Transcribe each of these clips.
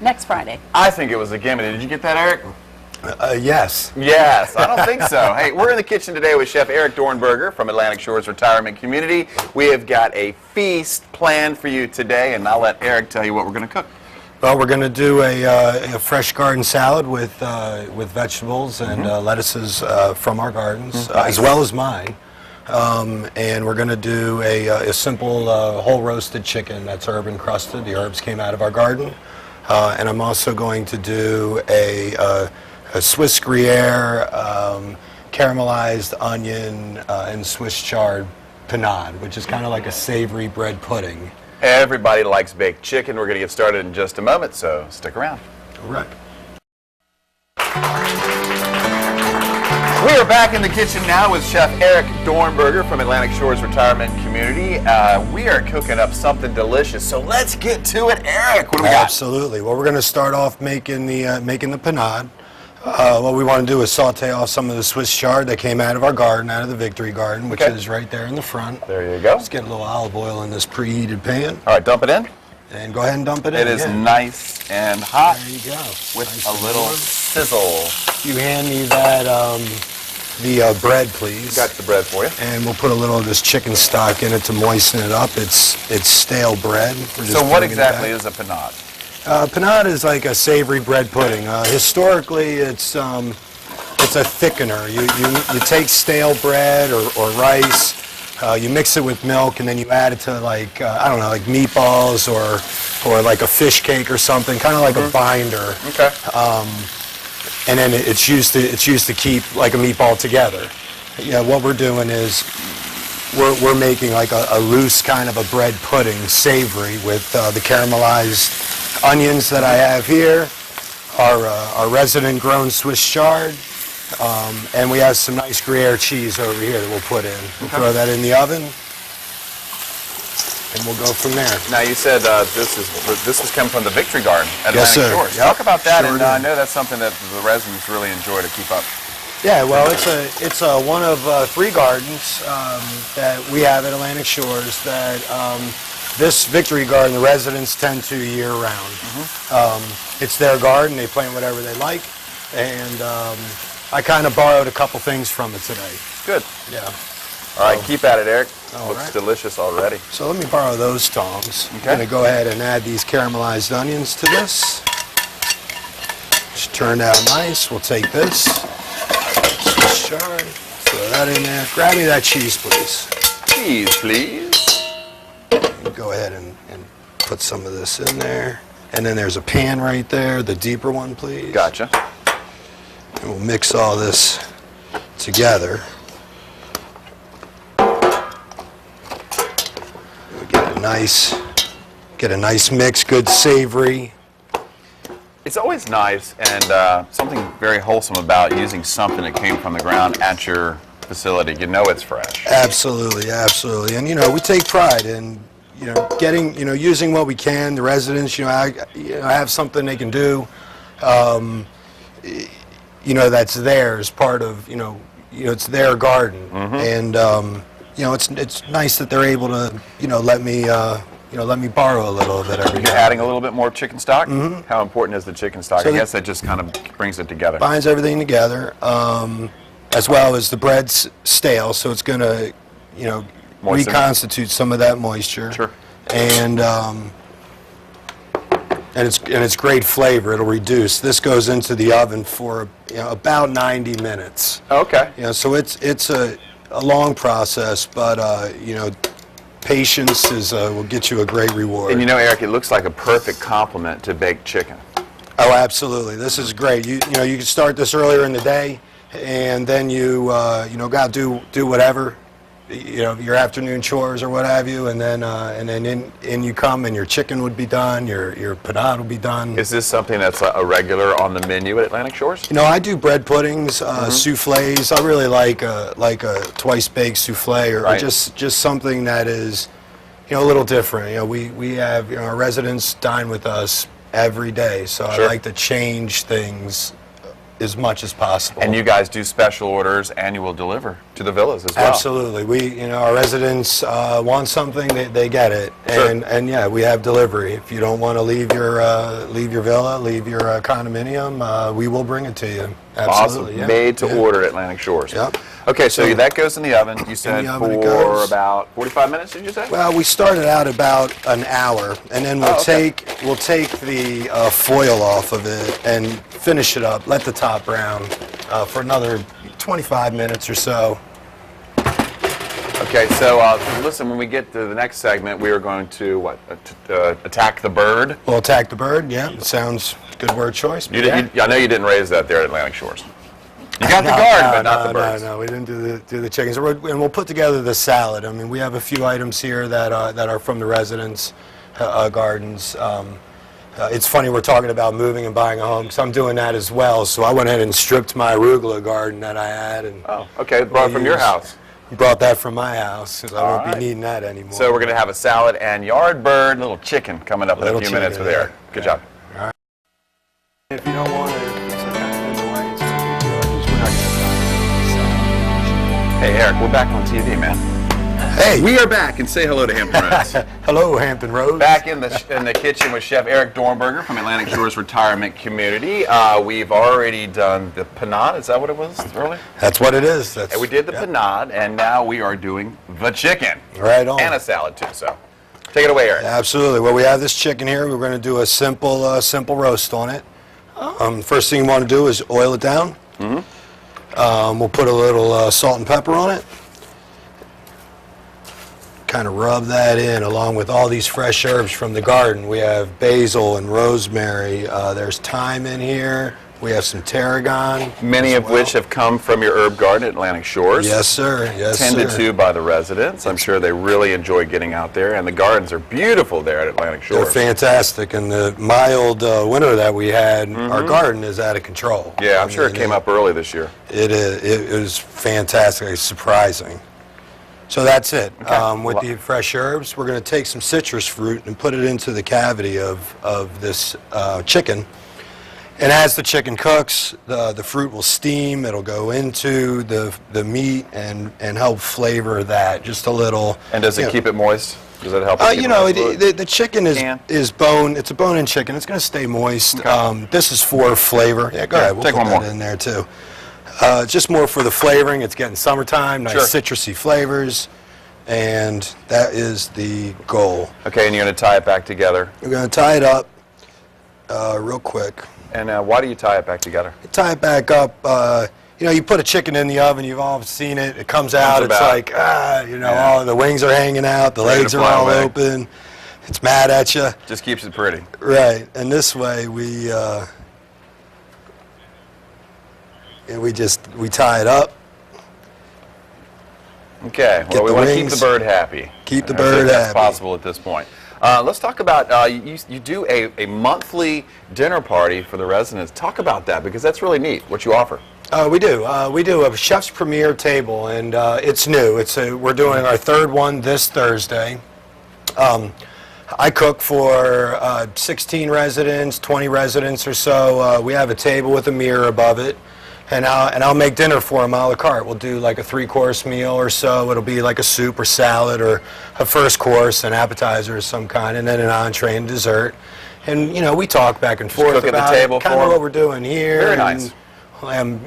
next Friday. I think it was a gimme. Did you get that, Eric? Yes. Yes, I don't think so. Hey, we're in the kitchen today with Chef Eric Dornberger from Atlantic Shores Retirement Community. We have got a feast planned for you today, and I'll let Eric tell you what we're going to cook. Well, we're going to do a fresh garden salad with vegetables and lettuces from our gardens, as well as mine. And we're going to do a simple whole roasted chicken that's herb encrusted. The herbs came out of our garden. And I'm also going to do a Swiss Gruyere, caramelized onion, and Swiss chard panade, which is kind of like a savory bread pudding. Everybody likes baked chicken. We're going to get started in just a moment, so stick around. All right. We are back in the kitchen now with Chef Eric Dornberger from Atlantic Shores Retirement Community. We are cooking up something delicious, so let's get to it. Eric, what do we got? Absolutely. Well, we're going to start off making the panade. What we want to do is saute off some of the Swiss chard that came out of our garden, out of the Victory Garden, which is right there in the front. There you go. Let's get a little olive oil in this preheated pan. All right, dump it in. And go ahead and dump it in. It is nice and hot. There you go. With nice a little sizzle. You hand me that the bread, please. Got the bread for you. And we'll put a little of this chicken stock in it to moisten it up. It's stale bread. So what exactly is a panade? Panade is like a savory bread pudding. Historically, it's a thickener. You take stale bread or rice, you mix it with milk, and then you add it to like I don't know, like meatballs or like a fish cake or something, kind of like a binder. Okay. And then it's used to keep like a meatball together. Yeah, what we're doing is we're making like a loose kind of a bread pudding, savory, with the caramelized onions that I have here, our resident grown Swiss chard, and we have some nice Gruyere cheese over here that we'll put in. We'll throw that in the oven, and we'll go from there. Now you said this is coming from the Victory Garden at Yes, Atlantic sir. Shores. Yep. Talk about that, Sure and do. I know that's something that the residents really enjoy to keep up. Yeah, well, it's one of 3 gardens that we have at Atlantic Shores that this Victory Garden, the residents tend to year-round. It's their garden. They plant whatever they like, and I kind of borrowed a couple things from it today. Good. Yeah. All right, keep at it, Eric. All Looks right. delicious already. So let me borrow those tongs. Okay. I'm going to go ahead and add these caramelized onions to this. Just turned out nice. We'll take this. Swiss chard. Throw that in there. Grab me that cheese, please. Cheese, please. Go ahead and put some of this in there. And then there's a pan right there, the deeper one, please. Gotcha. And we'll mix all this together. We'll get a nice mix, good savory. It's always nice and something very wholesome about using something that came from the ground at your facility. You know it's fresh. Absolutely, absolutely. And we take pride in getting, using what we can. The residents, I have something they can do, that's theirs, part of, it's their garden. And, it's nice that they're able to, let me borrow a little of it every You're day. adding a little bit more chicken stock? How important is the chicken stock? So I guess that just kind of brings it together. Binds everything together, as well as the bread's stale, so it's going to, Moisten. reconstitute some of that moisture. Sure. And it's great flavor. It'll reduce. This goes into the oven for about 90 minutes. Okay. So it's a long process, but patience will get you a great reward. And Eric, it looks like a perfect complement to baked chicken. Oh, absolutely. This is great. You can start this earlier in the day, and then you got to do whatever, your afternoon chores or what have you, and then in you come, and your chicken would be done, your panade will be done. Is this something that's a regular on the menu at Atlantic Shores? I do bread puddings, souffles. I really like a twice baked souffle, or just something that is, a little different. We have our residents dine with us every day, so Sure. I like to change things as much as possible. And you guys do special orders, and you will deliver to the villas as well. Absolutely. Our residents want something, they get it. Sure. And yeah, we have delivery. If you don't want to leave your villa, leave your condominium, we will bring it to you. Absolutely. Awesome. Yeah. Made to order at Atlantic Shores. Yep. Okay, so that goes in the oven. You said the oven it for goes. about 45 minutes, did you say? Well, we started out about an hour, and then we'll take the foil off of it and finish it up. Let the top brown for another 25 minutes or so. Okay, so listen, when we get to the next segment, we are going to, attack the bird? We'll attack the bird, yeah. It sounds good word choice. I know you didn't raise that there at Atlantic Shores. You got the garden, but not the birds. No, we didn't do the chickens. And we'll put together the salad. I mean, we have a few items here that are from the residents' gardens. It's funny we're talking about moving and buying a home, because I'm doing that as well. So I went ahead and stripped my arugula garden that I had. And oh, okay, brought it from your house. Brought that from my house, because I won't right. be needing that anymore. So we're going to have a salad and yard bird, little chicken coming up in a Little few chicken, minutes with yeah. Eric. Good job. All right. If you don't want it, it's okay. Either way, it's no big deal. We're not gonna Hey, Eric, we're back on TV, man. Hey, We are back, and say hello to Hampton Roads. hello, Hampton Roads. Back in the kitchen with Chef Eric Dornberger from Atlantic Shores Retirement Community. We've already done the panade. Is that what it was earlier? That's what it is. And we did the panade, and now we are doing the chicken. Right on. And a salad, too. So take it away, Eric. Absolutely. Well, we have this chicken here. We're going to do a simple roast on it. First thing you want to do is oil it down. We'll put a little salt and pepper on it. Kind of rub that in along with all these fresh herbs from the garden. We have basil and rosemary. There's thyme in here. We have some tarragon. Many of which have come from your herb garden at Atlantic Shores. Yes, sir. Yes, Tended sir. to by the residents. I'm sure they really enjoy getting out there, and the gardens are beautiful there at Atlantic They're Shores. fantastic. And the mild winter that we had, our garden is out of control. Yeah, I'm I sure it mean, came up early this year. It is. It was fantastic. It's surprising. So that's it. With the fresh herbs, we're going to take some citrus fruit and put it into the cavity of this chicken. And as the chicken cooks, the fruit will steam. It'll go into the meat and help flavor that just a little. And does it keep it moist? Does that help? The chicken is bone. It's a bone-in chicken. It's going to stay moist. Okay. This is for flavor. Yeah, go ahead. We'll take put one that more. in there too. Just more for the flavoring. It's getting summertime, nice citrusy flavors, and that is the goal. Okay, and you're going to tie it back together. We're going to tie it up real quick. And why do you tie it back together? Tie it back up. You put a chicken in the oven. You've all seen it. It comes out. It's like, all the wings are hanging out. The legs are all open. It's mad at you. Just keeps it pretty. Right. And this way we tie it up. Okay. Well, we want to keep the bird happy. Keep the bird happy. That's possible at this point. Let's talk about, you do a monthly dinner party for the residents. Talk about that, because that's really neat, what you offer. We do. We do a chef's premier table, and it's new. We're doing our third one this Thursday. I cook for 16 residents, 20 residents or so. We have a table with a mirror above it. And I'll make dinner for them a la carte. We'll do like a 3-course meal or so. It'll be like a soup or salad or a first course, an appetizer of some kind, and then an entree and dessert. And we talk back and forth about kind of what we're doing here. Very nice. I'm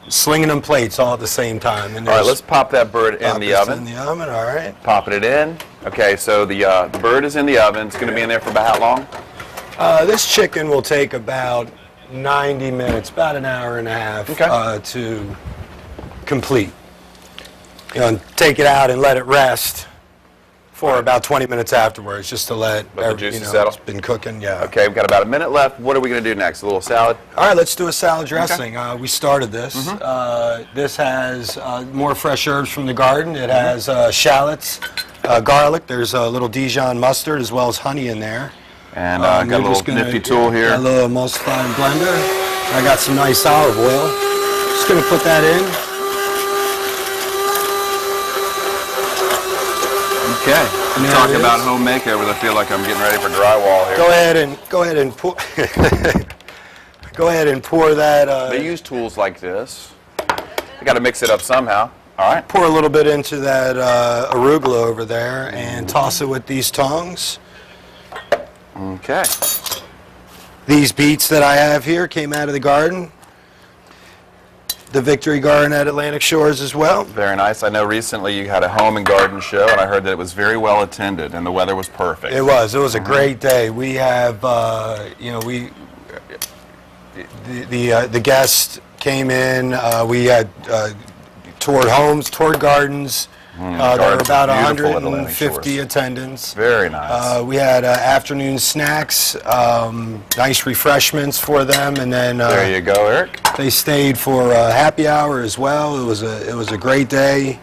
slinging them plates all at the same time. And all right, let's pop that bird in the oven. In the oven, all right. Popping it in. Okay, so the bird is in the oven. It's going to be in there for about how long? This chicken will take about 90 minutes, about an hour and a half to complete. And take it out and let it rest for about 20 minutes afterwards, just to let the juices settle. It's been cooking, yeah. Okay, we've got about a minute left. What are we going to do next? A little salad? All right, let's do a salad dressing. We started this. This has more fresh herbs from the garden. It has shallots, garlic. There's a little Dijon mustard as well as honey in there. And got a little nifty tool here. Got a little emulsifying blender. I got some nice olive oil. Just going to put that in. Okay. Talk about home makeovers. I feel like I'm getting ready for drywall here. Go ahead and go ahead and pour that. They use tools like this. You got to mix it up somehow. All right. Pour a little bit into that arugula over there and toss it with these tongs. Okay. These beets that I have here came out of the garden. The Victory Garden at Atlantic Shores as well. Very nice. I know recently you had a home and garden show, and I heard that it was very well attended, and the weather was perfect. It was. It was a great day. We have, the guests came in. We had toured homes, toured gardens. There were Gardens about are beautiful at Atlantic 150 Shores. attendants. Very nice. We had afternoon snacks, nice refreshments for them, and then There you go, Eric. they stayed for happy hour as well. It was a great day,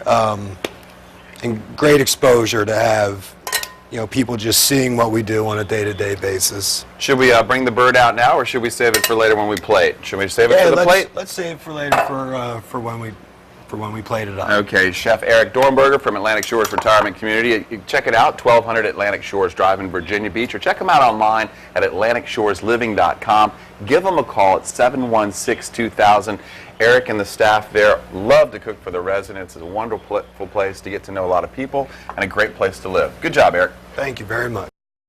and great exposure to have, people just seeing what we do on a day-to-day basis. Should we bring the bird out now, or should we save it for later when we plate? Should we save it for the plate? Let's save it for later for when we plate it up. Okay, Chef Eric Dornberger from Atlantic Shores Retirement Community. You check it out, 1200 Atlantic Shores Drive in Virginia Beach, or check them out online at AtlanticShoresLiving.com. Give them a call at 716-2000. Eric and the staff there love to cook for the residents. It's a wonderful place to get to know a lot of people and a great place to live. Good job, Eric. Thank you very much.